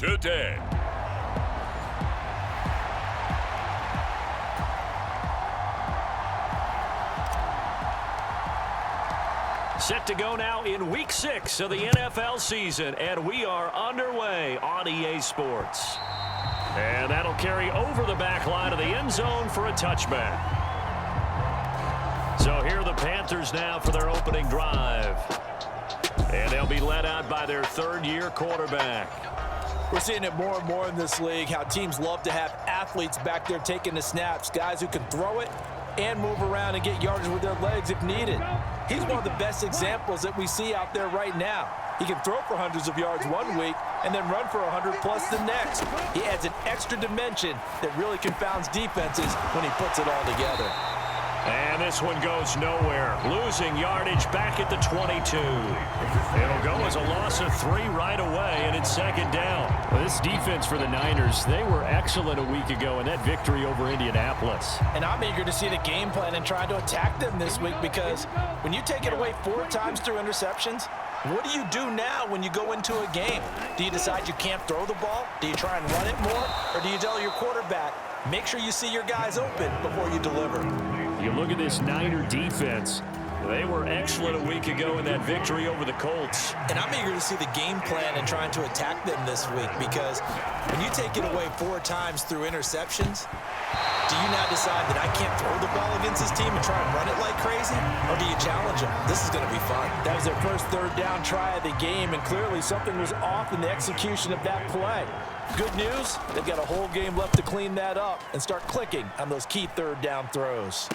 today. Set to go now in Week 6 of the NFL season, and we are underway on EA Sports. And that'll carry over the back line of the end zone for a touchback. So here are the Panthers now for their opening drive. And they'll be led out by their third-year quarterback. We're seeing it more and more in this league, how teams love to have athletes back there taking the snaps, guys who can throw it and move around and get yardage with their legs if needed. He's one of the best examples that we see out there right now. He can throw for hundreds of yards one week and then run for 100+ the next. He adds an extra dimension that really confounds defenses when he puts it all together. And this one goes nowhere. Losing yardage back at the 22. It'll go as a loss of 3 right away, and it's second down. Well, this defense for the Niners, they were excellent a week ago in that victory over Indianapolis. And I'm eager to see the game plan and try to attack them this week, because when you take it away 4 times through interceptions, what do you do now when you go into a game? Do you decide you can't throw the ball? Do you try and run it more? Or do you tell your quarterback, make sure you see your guys open before you deliver? You look at this Niner defense. They were excellent a week ago in that victory over the Colts. And I'm eager to see the game plan and trying to attack them this week, because when you take it away 4 times through interceptions, do you now decide that I can't throw the ball against this team and try and run it like crazy? Or do you challenge them? This is going to be fun. That was their first third down try of the game, and clearly something was off in the execution of that play. Good news, they've got a whole game left to clean that up and start clicking on those key third down throws.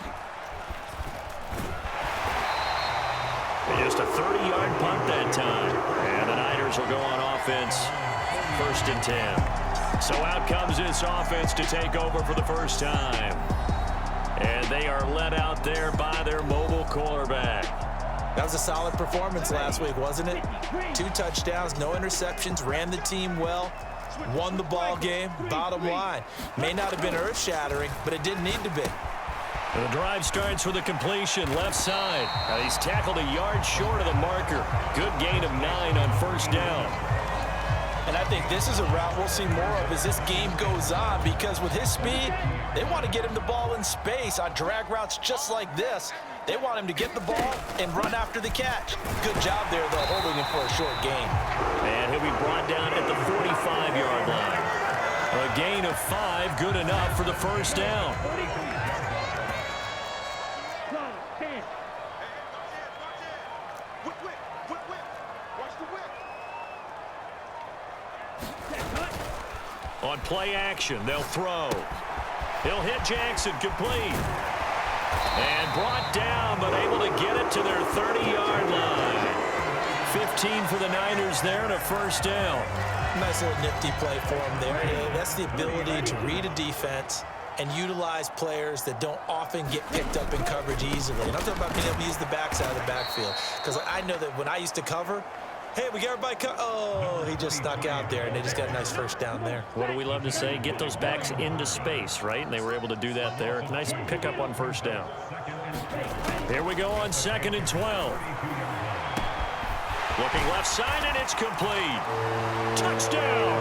Just a 30-yard punt that time. And the Niners will go on offense, 1st and 10. So out comes this offense to take over for the first time. And they are led out there by their mobile quarterback. That was a solid performance last week, wasn't it? 2 touchdowns, no interceptions, ran the team well, won the ball game. Bottom line, may not have been earth-shattering, but it didn't need to be. The drive starts with a completion, left side. He's tackled a yard short of the marker. Good gain of 9 on first down. And I think this is a route we'll see more of as this game goes on, because with his speed, they want to get him the ball in space on drag routes just like this. They want him to get the ball and run after the catch. Good job there, though, holding him for a short gain. And he'll be brought down at the 45-yard line. A gain of 5, good enough for the first down. On play action, they'll throw. He'll hit Jackson, complete. And brought down, but able to get it to their 30-yard line. 15 for the Niners there and a first down. Nice little nifty play for him there. That's the ability to read a defense and utilize players that don't often get picked up in coverage easily. And I'm talking about being able to use the backside of the backfield. Because I know that when I used to cover, hey, we got everybody oh, he just snuck out there, and they just got a nice first down there. What do we love to say? Get those backs into space, right? And they were able to do that there. Nice pickup on first down. Here we go on 2nd and 12. Looking left side, and it's complete. Touchdown!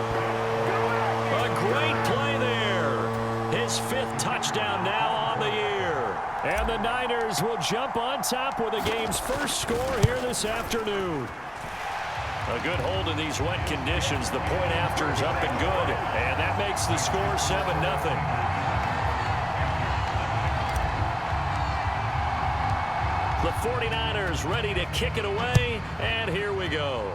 A great play there. His 5th touchdown now on the year. And the Niners will jump on top with the game's first score here this afternoon. A good hold in these wet conditions. The point after is up and good. And that makes the score 7-0. The 49ers ready to kick it away. And here we go.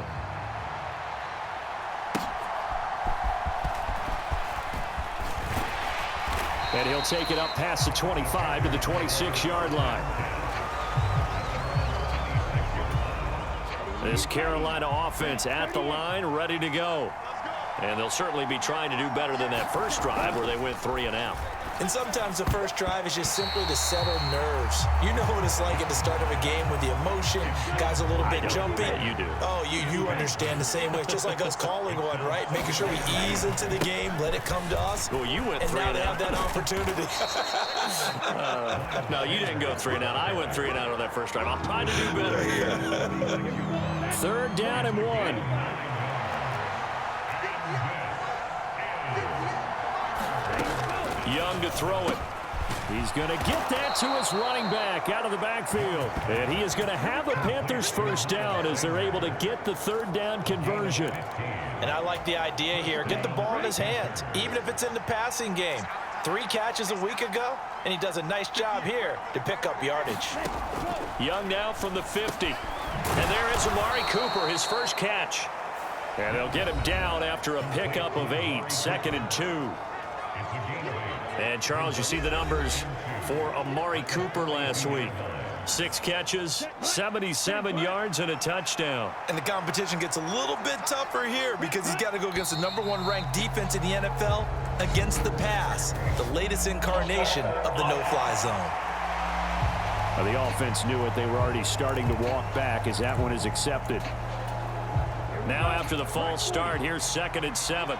And he'll take it up past the 25 to the 26-yard line. This Carolina offense at the line, ready to go. And they'll certainly be trying to do better than that first drive where they went 3 and out. And sometimes the first drive is just simply to settle nerves. You know what it's like at the start of a game with the emotion, guys a little bit jumpy. Yeah, you do. Oh, you understand the same way. It's just like us calling one, right? Making sure we ease into the game, let it come to us. Well, you went and 3 now and they out. have that opportunity. No, you didn't go 3 and out. I went 3 and out on that first drive. I'm trying to do better here. 3rd down and 1. Young to throw it. He's going to get that to his running back out of the backfield. And he is going to have a Panthers first down as they're able to get the third down conversion. And I like the idea here. Get the ball in his hands, even if it's in the passing game. 3 catches a week ago, and he does a nice job here to pick up yardage. Young now from the 50. And there is Amari Cooper, his first catch. And they'll get him down after a pickup of 8, 2nd and 2. And, Charles, you see the numbers for Amari Cooper last week. 6 catches, 77 yards, and a touchdown. And the competition gets a little bit tougher here because he's got to go against the #1 ranked defense in the NFL against the pass, the latest incarnation of the no-fly zone. Well, the offense knew it. They were already starting to walk back as that one is accepted. Now after the false start, here's 2nd and 7.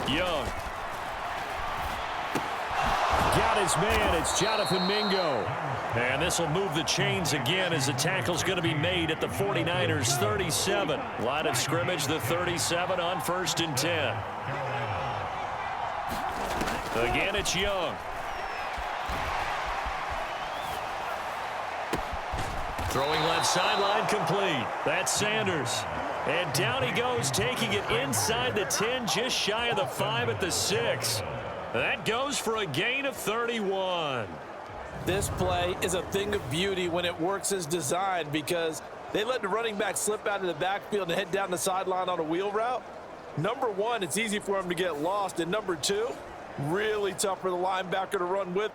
Young. Got his man. It's Jonathan Mingo. And this will move the chains again as the tackle's going to be made at the 49ers 37. Line of scrimmage, the 37 on 1st and 10. Again, it's Young. Throwing left sideline complete. That's Sanders. And down he goes, taking it inside the 10, just shy of the 5 at the 6. That goes for a gain of 31. This play is a thing of beauty when it works as designed because they let the running back slip out of the backfield and head down the sideline on a wheel route. #1, it's easy for him to get lost. And #2, really tough for the linebacker to run with.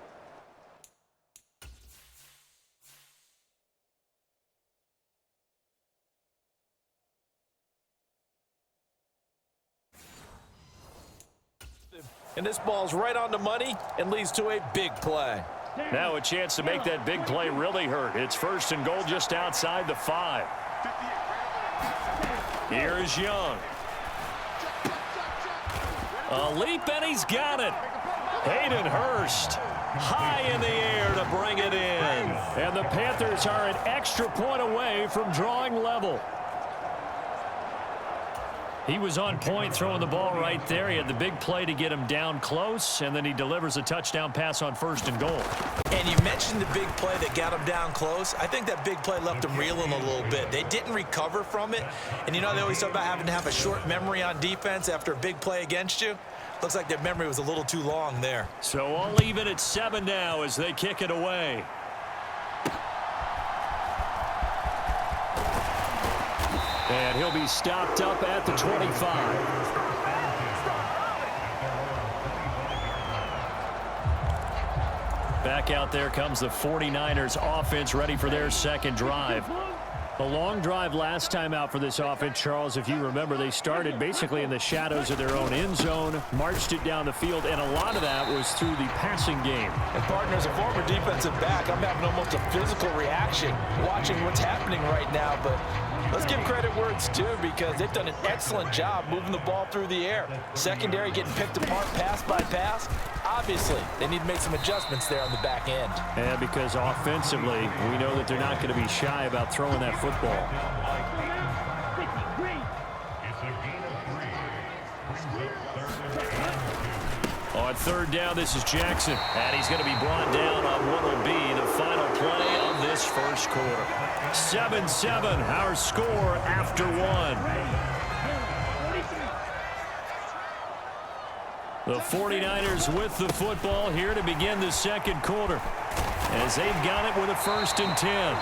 And this ball's right on the money and leads to a big play. Now a chance to make that big play really hurt. It's 1st and goal just outside the 5. Here's Young. A leap, and he's got it. Hayden Hurst high in the air to bring it in. And the Panthers are an extra point away from drawing level. He was on point throwing the ball right there. He had the big play to get him down close, and then he delivers a touchdown pass on 1st and goal. And you mentioned the big play that got him down close. I think that big play left him reeling a little bit. They didn't recover from it. And you know they always talk about having to have a short memory on defense after a big play against you. Looks like their memory was a little too long there. So all even at 7 now as they kick it away. And he'll be stopped up at the 25. Back out there comes the 49ers offense ready for their 2nd drive. A long drive last time out for this offense, Charles. If you remember, they started basically in the shadows of their own end zone, marched it down the field, and a lot of that was through the passing game. And partner, as a former defensive back, I'm having almost a physical reaction watching what's happening right now, but let's give credit where it's due because they've done an excellent job moving the ball through the air. Secondary getting picked apart pass by pass. Obviously, they need to make some adjustments there on the back end. And because offensively, we know that they're not going to be shy about throwing that football. On 3rd down, this is Jackson. And he's going to be brought down on what will be the final play of this 1st quarter. 7-7, our score after 1. The 49ers with the football here to begin the 2nd quarter as they've got it with a 1st and 10.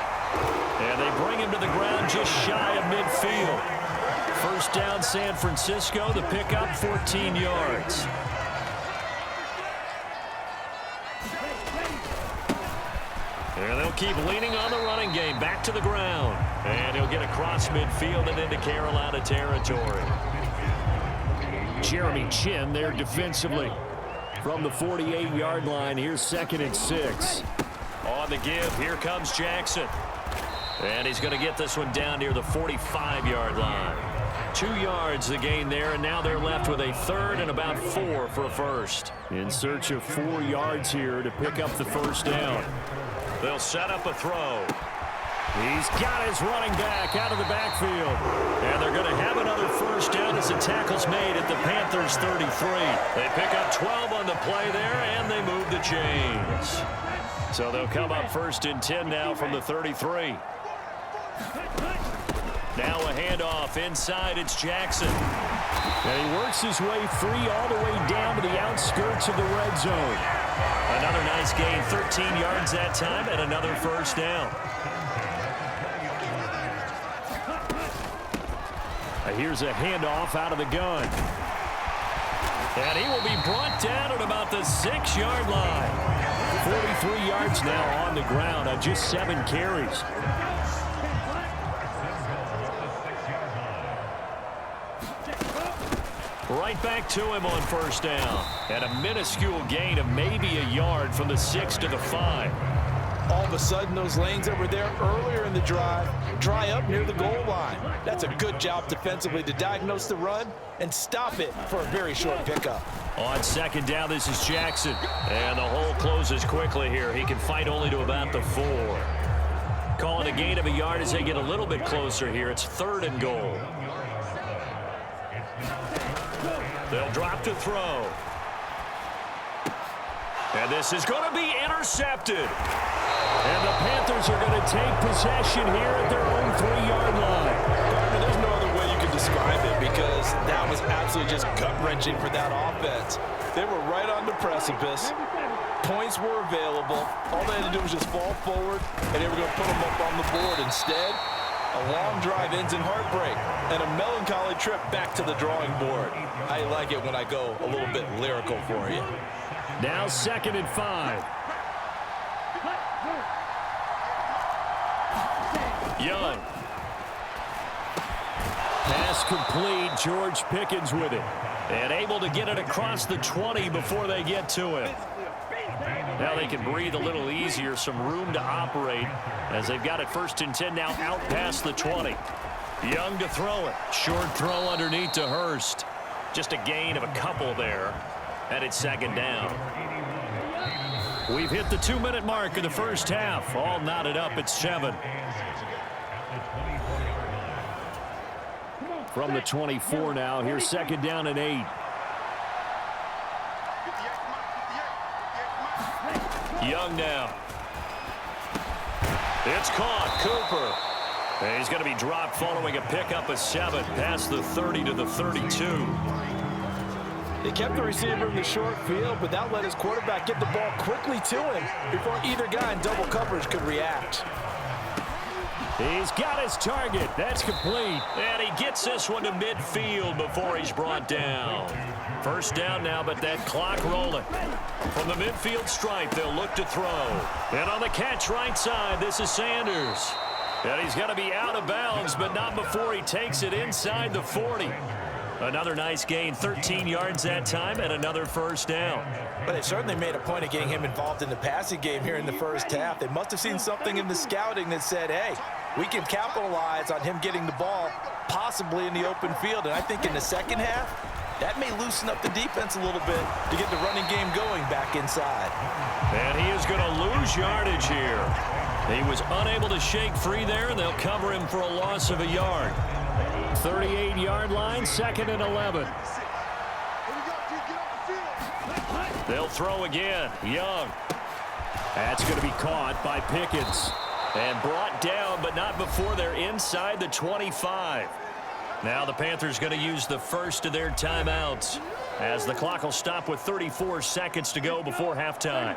And they bring him to the ground just shy of midfield. 1st down, San Francisco. The pickup, 14 yards. And they'll keep leaning on the running game. Back to the ground. And he'll get across midfield and into Carolina territory. Jeremy Chin there defensively from the 48-yard line. Here's 2nd and 6. On the give, here comes Jackson. And he's going to get this one down near the 45-yard line. 2 yards the gain there, and now they're left with a 3rd and about 4 for a 1st. In search of 4 yards here to pick up the 1st down. They'll set up a throw. He's got his running back out of the backfield. And they're going to have another first down as the tackle's made at the Panthers' 33. They pick up 12 on the play there, and they move the chains. So they'll come up 1st and 10 now from the 33. Now a handoff inside. It's Jackson. And he works his way free all the way down to the outskirts of the red zone. Another nice gain, 13 yards that time, and another first down. Here's a handoff out of the gun. And he will be brought down at about the 6-yard line. 43 yards now on the ground on just 7 carries. Right back to him on first down. And a minuscule gain of maybe a yard from the 6 to the 5. All of a sudden, those lanes that were there earlier in the drive dry up near the goal line. That's a good job defensively to diagnose the run and stop it for a very short pickup. On second down, this is Jackson. And the hole closes quickly here. He can fight only to about the 4. Calling a gain of a yard as they get a little bit closer here. It's 3rd and goal. They'll drop to throw. And this is going to be intercepted. And the Panthers are going to take possession here at their own 3-yard line. There's no other way you can describe it because that was absolutely just gut-wrenching for that offense. They were right on the precipice. Points were available. All they had to do was just fall forward, and they were going to put them up on the board. Instead, a long drive ends in heartbreak and a melancholy trip back to the drawing board. I like it when I go a little bit lyrical for you. Now 2nd and 5. Young. Pass complete. George Pickens with it. And able to get it across the 20 before they get to him. Now they can breathe a little easier. Some room to operate as they've got it 1st and 10 now out past the 20. Young to throw it. Short throw underneath to Hurst. Just a gain of a couple there. And it's 2nd down. We've hit the 2-minute mark in the first half. All knotted up at 7. From the 24 now. Here's 2nd down and 8. Young now. It's caught. Cooper. And he's going to be dropped following a pickup of 7 past the 30 to the 32. They kept the receiver in the short field, but that let his quarterback get the ball quickly to him before either guy in double coverage could react. He's got his target. That's complete. And he gets this one to midfield before he's brought down. First down now, but that clock rolling. From the midfield stripe, they'll look to throw. And on the catch right side, this is Sanders. And he's got to be out of bounds, but not before he takes it inside the 40. Another nice gain, 13 yards that time, and another first down. But they certainly made a point of getting him involved in the passing game here in the first half. They must have seen something in the scouting that said, hey, we can capitalize on him getting the ball possibly in the open field. And I think in the second half, that may loosen up the defense a little bit to get the running game going back inside. And he is going to lose yardage here. He was unable to shake free there, and they'll cover him for a loss of a yard. 38-yard line, 2nd and 11. They'll throw again. Young. That's going to be caught by Pickens. And brought down, but not before they're inside the 25. Now the Panthers going to use the first of their timeouts as the clock will stop with 34 seconds to go before halftime.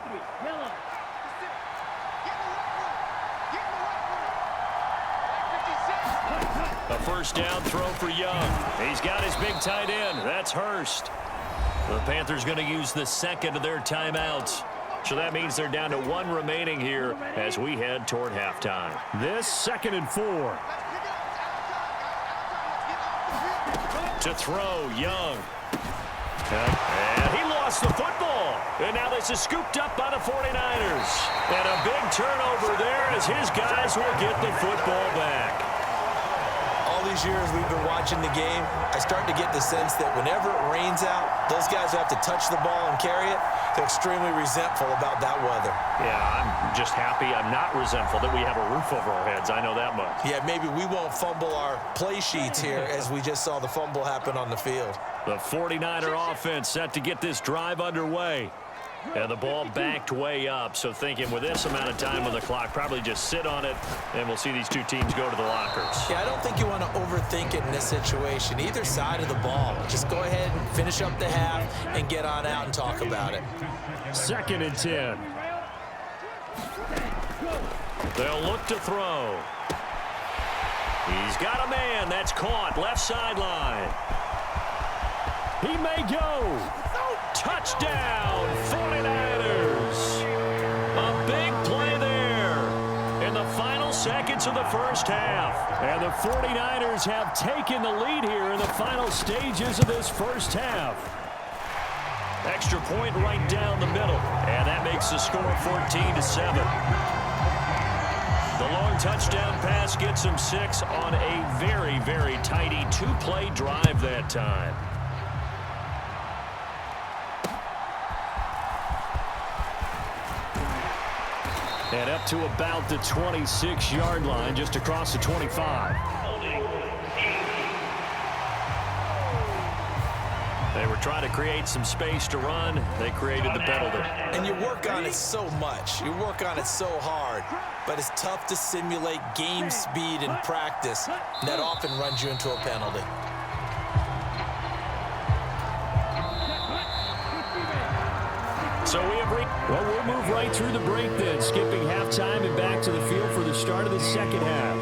A first down throw for Young. He's got his big tight end. That's Hurst. The Panthers going to use the second of their timeouts. So that means they're down to 1 remaining here as we head toward halftime. This 2nd and 4. To throw, Young. And he lost the football. And now this is scooped up by the 49ers. And a big turnover there as his guys will get the football back. All these years we've been watching the game, I start to get the sense that whenever it rains out, those guys who have to touch the ball and carry it, they're extremely resentful about that weather. Yeah, I'm just happy I'm not resentful that we have a roof over our heads. I know that much. Yeah, maybe we won't fumble our play sheets here as we just saw the fumble happen on the field. The 49er offense set to get this drive underway. And the ball backed way up, so thinking with this amount of time on the clock, probably just sit on it, and we'll see these two teams go to the lockers. Yeah, I don't think you want to overthink it in this situation. Either side of the ball. Just go ahead and finish up the half and get on out and talk about it. 2nd and 10. They'll look to throw. He's got a man. That's caught. Left sideline. He may go. Touchdown, 49ers. A big play there in the final seconds of the first half. And the 49ers have taken the lead here in the final stages of this first half. Extra point right down the middle. And that makes the score 14-7. The long touchdown pass gets them 6 on a very, very tidy 2-play drive that time. And up to about the 26-yard line, just across the 25. They were trying to create some space to run. They created the penalty. And you work on it so much. You work on it so hard. But it's tough to simulate game speed in practice. And that often runs you into a penalty. So we have well, we'll move right through the break then, skipping halftime and back to the field for the start of the second half.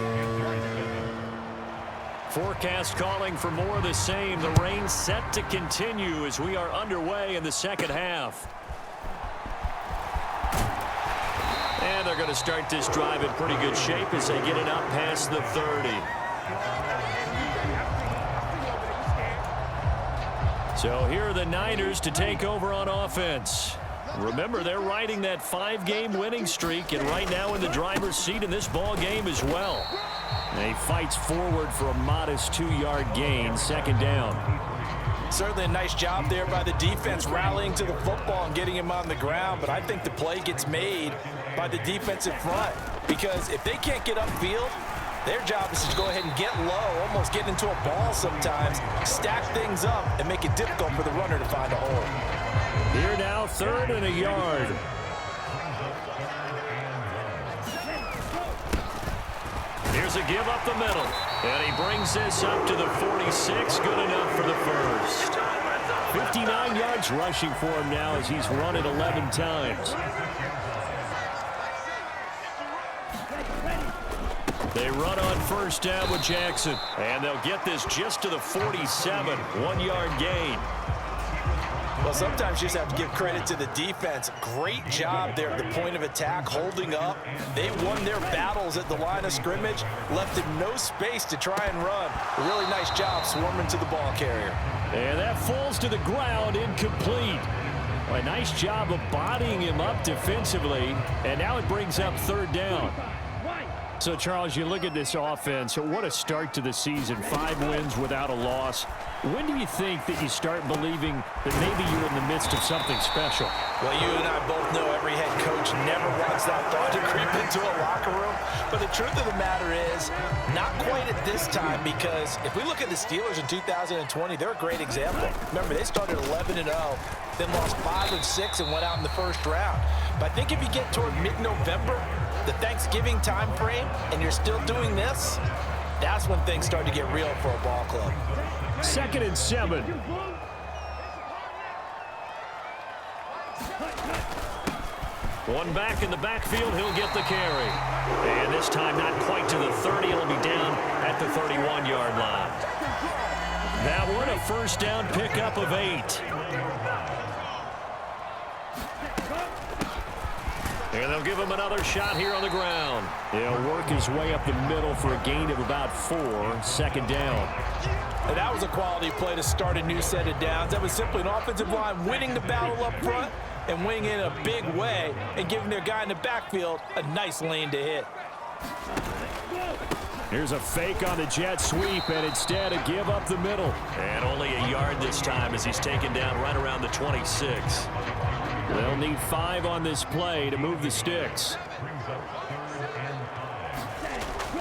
Forecast calling for more of the same. The rain set to continue as we are underway in the second half. And they're going to start this drive in pretty good shape as they get it up past the 30. So here are the Niners to take over on offense. Remember, they're riding that 5-game winning streak, and right now in the driver's seat in this ball game as well. And he fights forward for a modest 2-yard gain, 2nd down. Certainly a nice job there by the defense rallying to the football and getting him on the ground, but I think the play gets made by the defensive front because if they can't get upfield, their job is to go ahead and get low, almost get into a ball sometimes, stack things up, and make it difficult for the runner to find a hole. Here now, 3rd and a yard. Here's a give up the middle. And he brings this up to the 46. Good enough for the first. 59 yards rushing for him now as he's run it 11 times. They run on 1st down with Jackson. And they'll get this just to the 47. 1-yard gain. Well, sometimes you just have to give credit to the defense. Great job there at the point of attack, holding up. They won their battles at the line of scrimmage, left him no space to try and run. A really nice job swarming to the ball carrier. And that falls to the ground, incomplete. A nice job of bodying him up defensively, and now it brings up 3rd down. So, Charles, you look at this offense, what a start to the season. 5 wins without a loss. When do you think that you start believing that maybe you're in the midst of something special? Well, you and I both know every head coach never wants that thought to creep into a locker room. But the truth of the matter is, not quite at this time, because if we look at the Steelers in 2020, they're a great example. Remember, they started 11-0, then lost 5 of 6 and went out in the 1st round. But I think if you get toward mid-November, the Thanksgiving time frame, and you're still doing this, that's when things start to get real for a ball club. 2nd and 7. One back in the backfield, he'll get the carry. And this time not quite to the 30, it'll be down at the 31-yard line. That one, a 1st down pickup of 8. And they'll give him another shot here on the ground. He'll work his way up the middle for a gain of about 4, 2nd down. And that was a quality play to start a new set of downs. That was simply an offensive line winning the battle up front and winning in a big way and giving their guy in the backfield a nice lane to hit. Here's a fake on the jet sweep, and instead a give up the middle. And only a yard this time as he's taken down right around the 26. They'll need 5 on this play to move the sticks.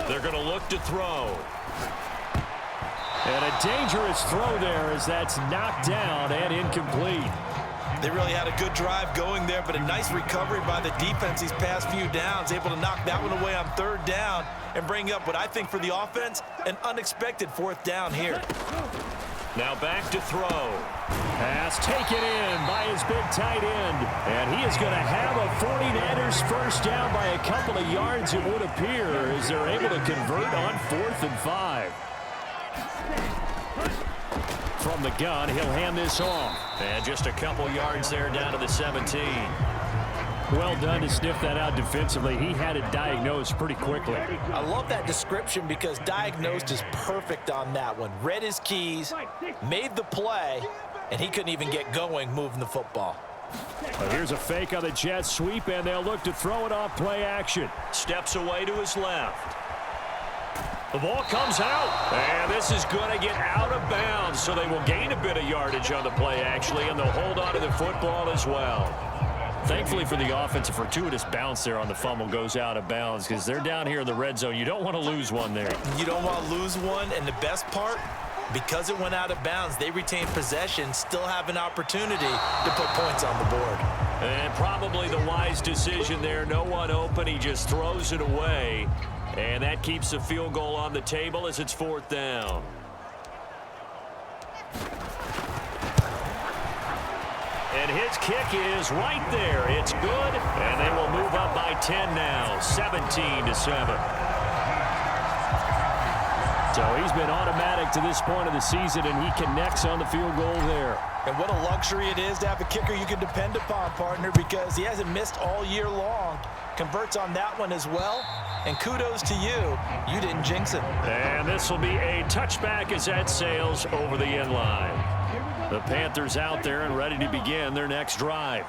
They're going to look to throw. And a dangerous throw there as that's knocked down and incomplete. They really had a good drive going there, but a nice recovery by the defense these past few downs, able to knock that one away on 3rd down and bring up what I think for the offense, an unexpected 4th down here. Now back to throw. Pass taken in by his big tight end. And he is going to have a 49ers first down by a couple of yards, it would appear, as they're able to convert on 4th and 5. From the gun, he'll hand this off. And just a couple yards there down to the 17. Well done to sniff that out defensively. He had it diagnosed pretty quickly. I love that description because diagnosed is perfect on that one. Read his keys, made the play, and he couldn't even get going moving the football. But here's a fake on the jet sweep, and they'll look to throw it off play action. Steps away to his left. The ball comes out, and this is going to get out of bounds, so they will gain a bit of yardage on the play, actually, and they'll hold on to the football as well. Thankfully for the offense, a fortuitous bounce there on the fumble goes out of bounds because they're down here in the red zone. You don't want to lose one there. You don't want to lose one, and the best part, because it went out of bounds, they retain possession, still have an opportunity to put points on the board. And probably the wise decision there. No one open. He just throws it away. And that keeps the field goal on the table as it's 4th down. And his kick is right there. It's good. And they will move up by 10 now, 17-7. So he's been automatic to this point of the season, and he connects on the field goal there. And what a luxury it is to have a kicker you can depend upon, partner, because he hasn't missed all year long. Converts on that one as well. And kudos to you. You didn't jinx it. And this will be a touchback as that sails over the end line. The Panthers out there and ready to begin their next drive.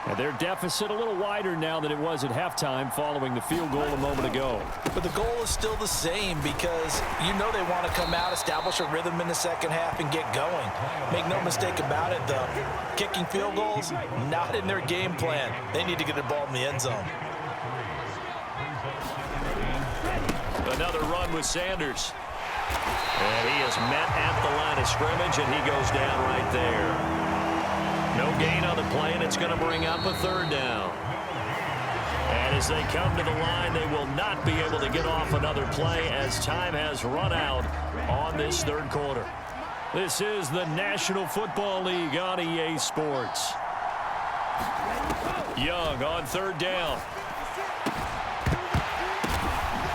And their deficit a little wider now than it was at halftime following the field goal a moment ago. But the goal is still the same because you know they want to come out, establish a rhythm in the second half, and get going. Make no mistake about it, though. Kicking field goals, not in their game plan. They need to get the ball in the end zone. Another run with Sanders. And he is met at the line of scrimmage, and he goes down right there. No gain on the play, and it's going to bring up a 3rd down. And as they come to the line, they will not be able to get off another play as time has run out on this 3rd quarter. This is the National Football League on EA Sports. Young on 3rd down.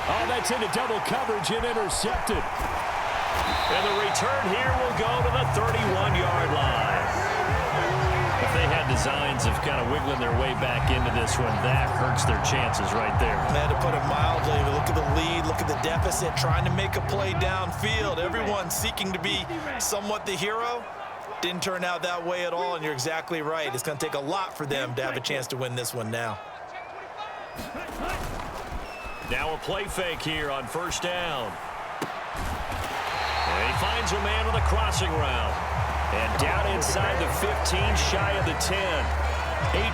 Oh, that's into double coverage and intercepted. And the return here will go to the 31-yard line. If they had designs of kind of wiggling their way back into this one, that hurts their chances right there. Man, to put it mildly, look at the lead, look at the deficit, trying to make a play downfield. Everyone seeking to be somewhat the hero. Didn't turn out that way at all, and you're exactly right. It's going to take a lot for them to have a chance to win this one now. Now a play fake here on 1st down. And he finds a man with a crossing route. And down inside the 15, shy of the 10.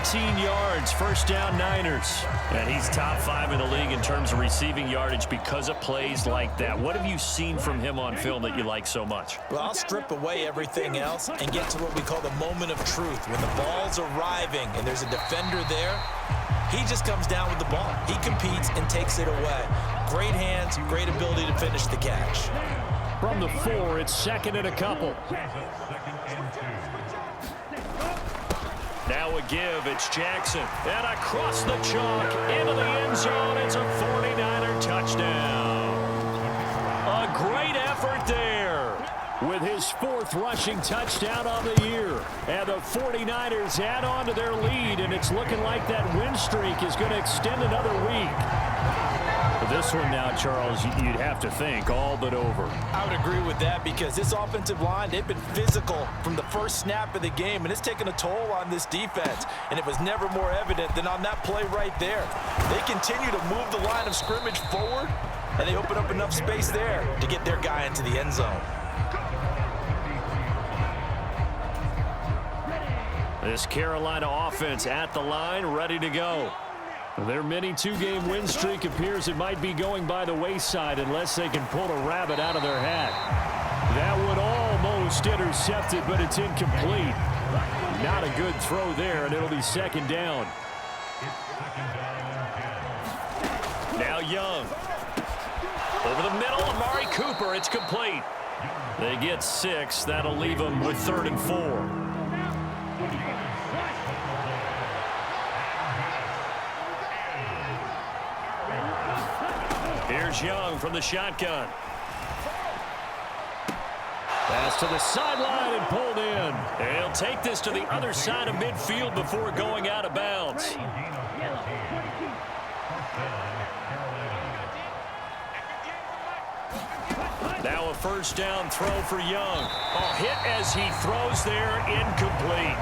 18 yards, 1st down Niners. And he's top 5 in the league in terms of receiving yardage because of plays like that. What have you seen from him on film that you like so much? Well, I'll strip away everything else and get to what we call the moment of truth. When the ball's arriving and there's a defender there, he just comes down with the ball. He competes and takes it away. Great hands, great ability to finish the catch. From the 4, it's 2nd and a couple. Now a give, it's Jackson. And across the chalk, into the end zone, it's a 49er touchdown. A great effort there. With his 4th rushing touchdown on the year. And the 49ers add on to their lead, and it's looking like that win streak is going to extend another week. But this one now, Charles, you'd have to think all but over. I would agree with that because this offensive line, they've been physical from the first snap of the game, and it's taken a toll on this defense. And it was never more evident than on that play right there. They continue to move the line of scrimmage forward, and they open up enough space there to get their guy into the end zone. This Carolina offense at the line, ready to go. Their mini two-game win streak appears it might be going by the wayside unless they can pull a rabbit out of their hat. That one almost intercepted, but it's incomplete. Not a good throw there, and it'll be second down. Now Young. Over the middle, Amari Cooper. It's complete. They get 6. That'll leave them with 3rd and 4. Here's Young from the shotgun. Pass to the sideline and pulled in. He'll take this to the other side of midfield before going out of bounds. Now a first down throw for Young. A hit as he throws there, incomplete.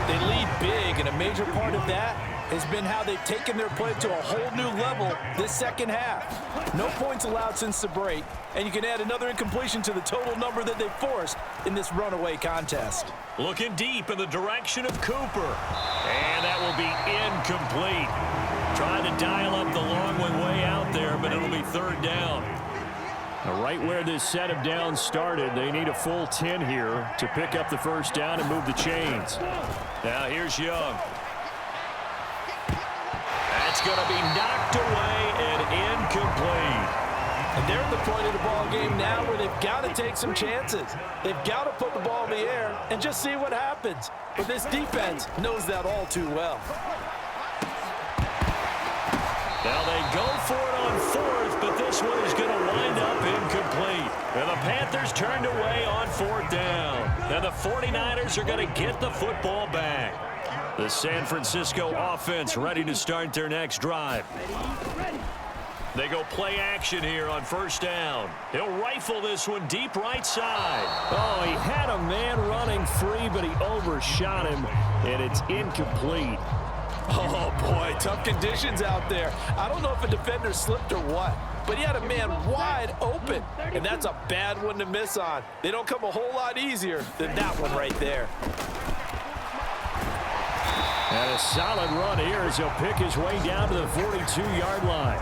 They lead big, and a major part of that has been how they've taken their play to a whole new level this second half. No points allowed since the break, and you can add another incompletion to the total number that they forced in this runaway contest. Looking deep in the direction of Cooper. And that will be incomplete. Trying to dial up the long one way out there, but it'll be 3rd down. Right where this set of downs started, they need a full 10 here to pick up the first down and move the chains. Now here's Young. That's going to be knocked away and incomplete. And they're at the point of the ball game now where they've got to take some chances. They've got to put the ball in the air and just see what happens. But this defense knows that all too well. Now they go for it on 4th, but this one is going to wind up incomplete. And the Panthers turned away on 4th down. And the 49ers are going to get the football back. The San Francisco offense ready to start their next drive. They go play action here on first down. He'll rifle this one deep right side. Oh, he had a man running free, but he overshot him, and it's incomplete. Oh, boy, tough conditions out there. I don't know if a defender slipped or what, but he had a man wide open, and that's a bad one to miss on. They don't come a whole lot easier than that one right there. And a solid run here as he'll pick his way down to the 42-yard line.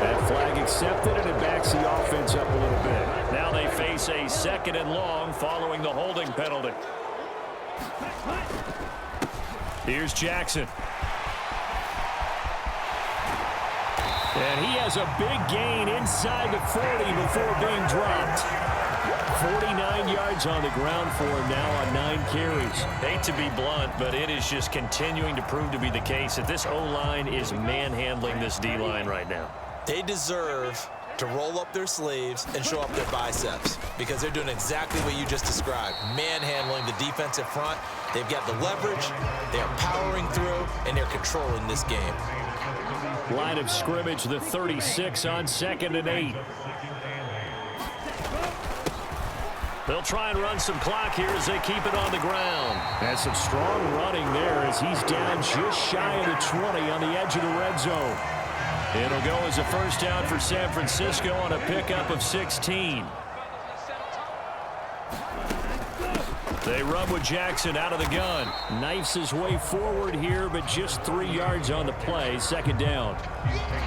That flag accepted, and it backs the offense up a little bit. Now they face a 2nd and long following the holding penalty. Here's Jackson. And he has a big gain inside the 40 before being dropped. 49 yards on the ground for him now on 9 carries. Hate to be blunt, but it is just continuing to prove to be the case that this O-line is manhandling this D-line right now. They deserve to roll up their sleeves and show up their biceps because they're doing exactly what you just described, manhandling the defensive front. They've got the leverage, they're powering through, and they're controlling this game. Line of scrimmage, the 36 on 2nd and 8. They'll try and run some clock here as they keep it on the ground. And some strong running there as he's down just shy of the 20 on the edge of the red zone. It'll go as a first down for San Francisco on a pickup of 16. They run with Jackson out of the gun. Knifes his way forward here, but just 3 yards on the play. 2nd down.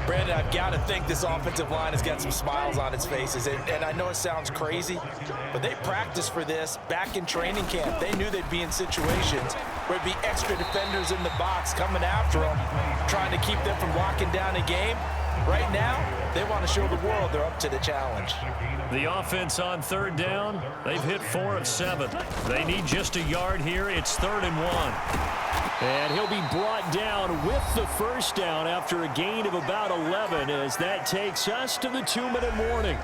Brandon, I've got to think this offensive line has got some smiles on its faces. And I know it sounds crazy, but they practiced for this back in training camp. They knew they'd be in situations where it'd be extra defenders in the box coming after them, trying to keep them from locking down a game. Right now, they want to show the world they're up to the challenge. The offense on 3rd down, they've hit 4 of 7. They need just a yard here. It's 3rd and 1. And he'll be brought down with the first down after a gain of about 11 as that takes us to the 2-minute warning.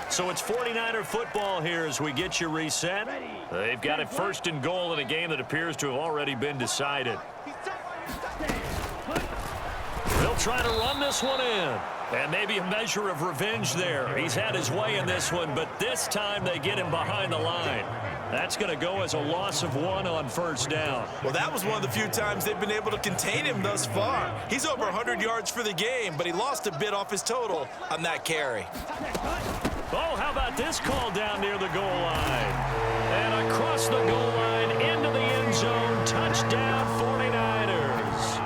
So it's 49er football here as we get you reset. They've got it 1st and goal in a game that appears to have already been decided. They'll try to run this one in. And maybe a measure of revenge there. He's had his way in this one, but this time they get him behind the line. That's going to go as a loss of 1 on first down. Well, that was one of the few times they've been able to contain him thus far. He's over 100 yards for the game, but he lost a bit off his total on that carry. Oh, how about this call down near the goal line? And across the goal line into the end zone. Touchdown 49ers.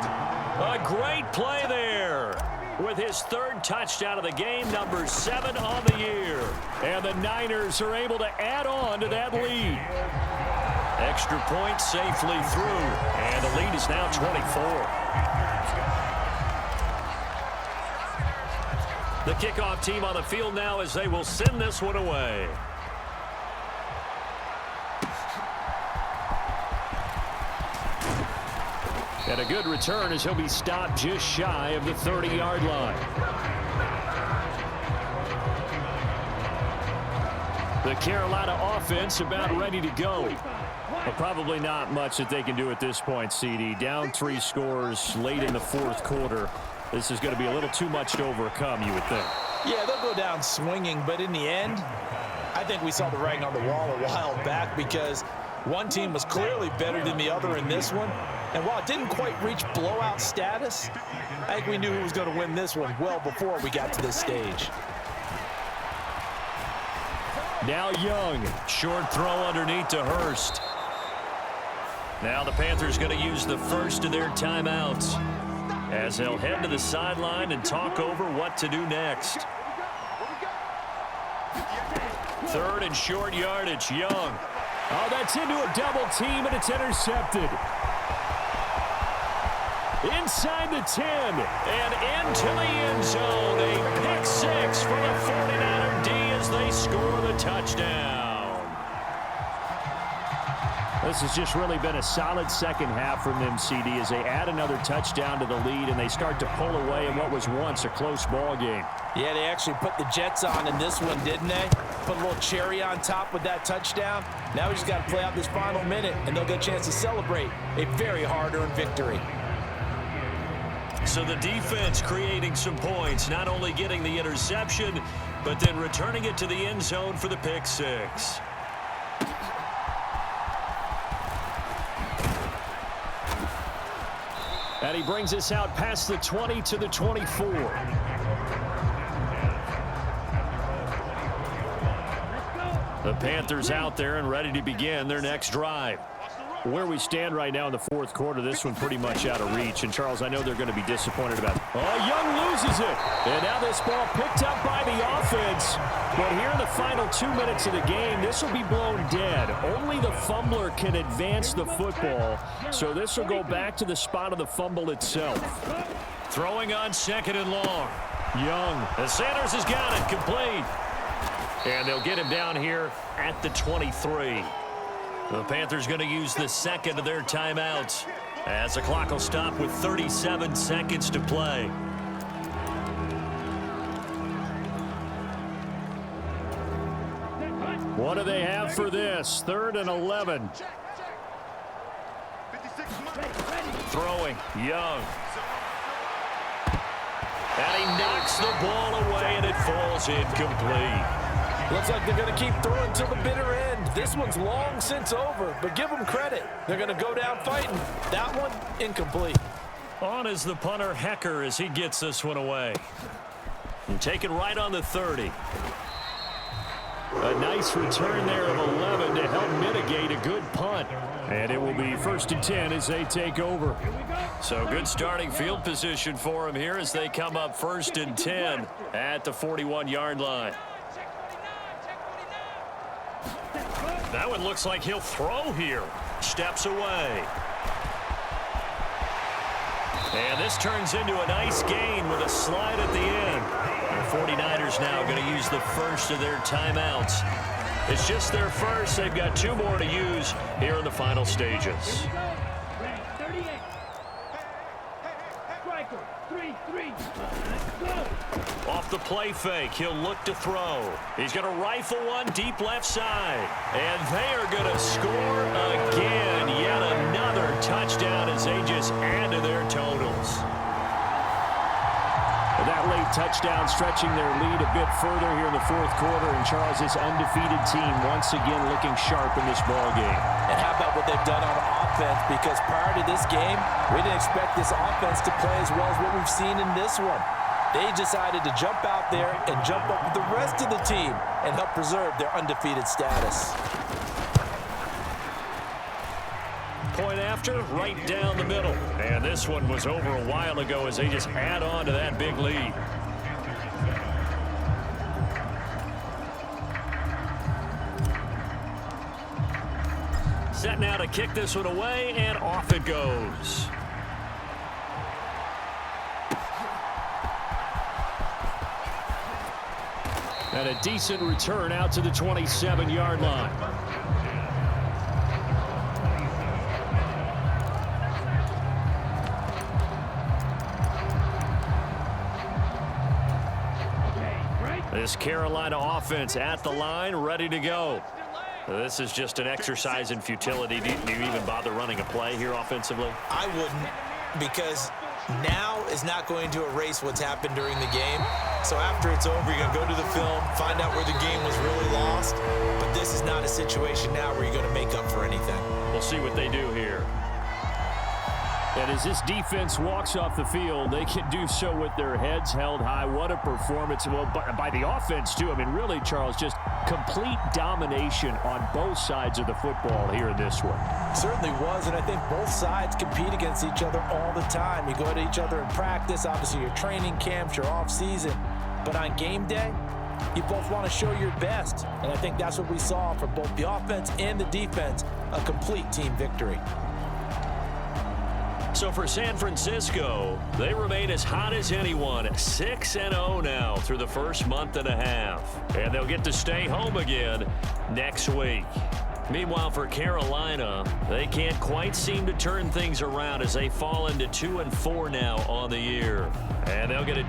A great play there. With his 3rd touchdown of the game, number 7 on the year. And the Niners are able to add on to that lead. Extra point safely through. And the lead is now 24. The kickoff team on the field now as they will send this one away. And a good return as he'll be stopped just shy of the 30-yard line. The Carolina offense about ready to go. But probably not much that they can do at this point, CD. Down 3 scores late in the 4th quarter. This is going to be a little too much to overcome, you would think. Yeah, they'll go down swinging, but in the end, I think we saw the writing on the wall a while back because one team was clearly better than the other in this one. And while it didn't quite reach blowout status, I think we knew who was going to win this one well before we got to this stage. Now Young, short throw underneath to Hurst. Now the Panthers going to use the first of their timeouts as they'll head to the sideline and talk over what to do next. 3rd and short yardage, Young. Oh, that's into a double team, and it's intercepted. Inside the 10. And into the end zone. A pick 6 for the 49er D as they score the touchdown. This has just really been a solid second half from them, CD, as they add another touchdown to the lead and they start to pull away in what was once a close ball game. Yeah, they actually put the Jets on in this one, didn't they? Put a little cherry on top with that touchdown. Now we just got to play out this final minute, and they'll get a chance to celebrate a very hard-earned victory. So the defense creating some points, not only getting the interception, but then returning it to the end zone for the pick 6. And he brings us out past the 20 to the 24. The Panthers out there and ready to begin their next drive. Where we stand right now in the 4th quarter, this one pretty much out of reach. And, Charles, I know they're going to be disappointed about it. Oh, Young loses it. And now this ball picked up by the offense. But here in the final 2 minutes of the game, this will be blown dead. Only the fumbler can advance the football. So this will go back to the spot of the fumble itself. Throwing on 2nd and long. Young. And Sanders has got it complete. And they'll get him down here at the 23. The Panthers going to use the 2nd of their timeouts as the clock will stop with 37 seconds to play. What do they have for this? 3rd and 11. Throwing, Young. And he knocks the ball away, and it falls incomplete. Looks like they're going to keep throwing till the bitter end. This one's long since over, but give them credit. They're going to go down fighting. That one, incomplete. On is the punter, Hecker, as he gets this one away. And taken right on the 30. A nice return there of 11 to help mitigate a good punt. And it will be 1st and 10 as they take over. So good starting field position for him here as they come up 1st and 10 at the 41-yard line. That one looks like he'll throw here. Steps away. And this turns into a nice gain with a slide at the end. The 49ers now going to use the first of their timeouts. It's just their first. They've got 2 more to use here in the final stages. Off the play fake, he'll look to throw. He's going to rifle one deep left side. And they are going to score again. Yet another touchdown as they just add to their totals. That late touchdown stretching their lead a bit further here in the fourth quarter. And Charles, this undefeated team once again looking sharp in this ball game. And how about what they've done on offense? Because prior to this game, we didn't expect this offense to play as well as what we've seen in this one. They decided to jump out there and jump up with the rest of the team and help preserve their undefeated status. Point after, right down the middle. And this one was over a while ago as they just add on to that big lead. Set now to kick this one away, and off it goes. And a decent return out to the 27-yard line. This Carolina offense at the line, ready to go. This is just an exercise in futility. Do you even bother running a play here offensively? I wouldn't, because now is not going to erase what's happened during the game. So after it's over, you're going to go to the film, find out where the game was really lost. But this is not a situation now where you're going to make up for anything. We'll see what they do here. And as this defense walks off the field, they can do so with their heads held high. What a performance. Well, by the offense, too. I mean, really, Charles, just complete domination on both sides of the football here in this one. Certainly was, and I think both sides compete against each other all the time. You go at each other in practice, obviously your training camps, your off-season. But on game day, you both want to show your best. And I think that's what we saw from both the offense and the defense, a complete team victory. So for San Francisco, they remain as hot as anyone, 6-0 now through the first month and a half. And they'll get to stay home again next week. Meanwhile, for Carolina, they can't quite seem to turn things around as they fall into 2-4 now on the year. And they'll get a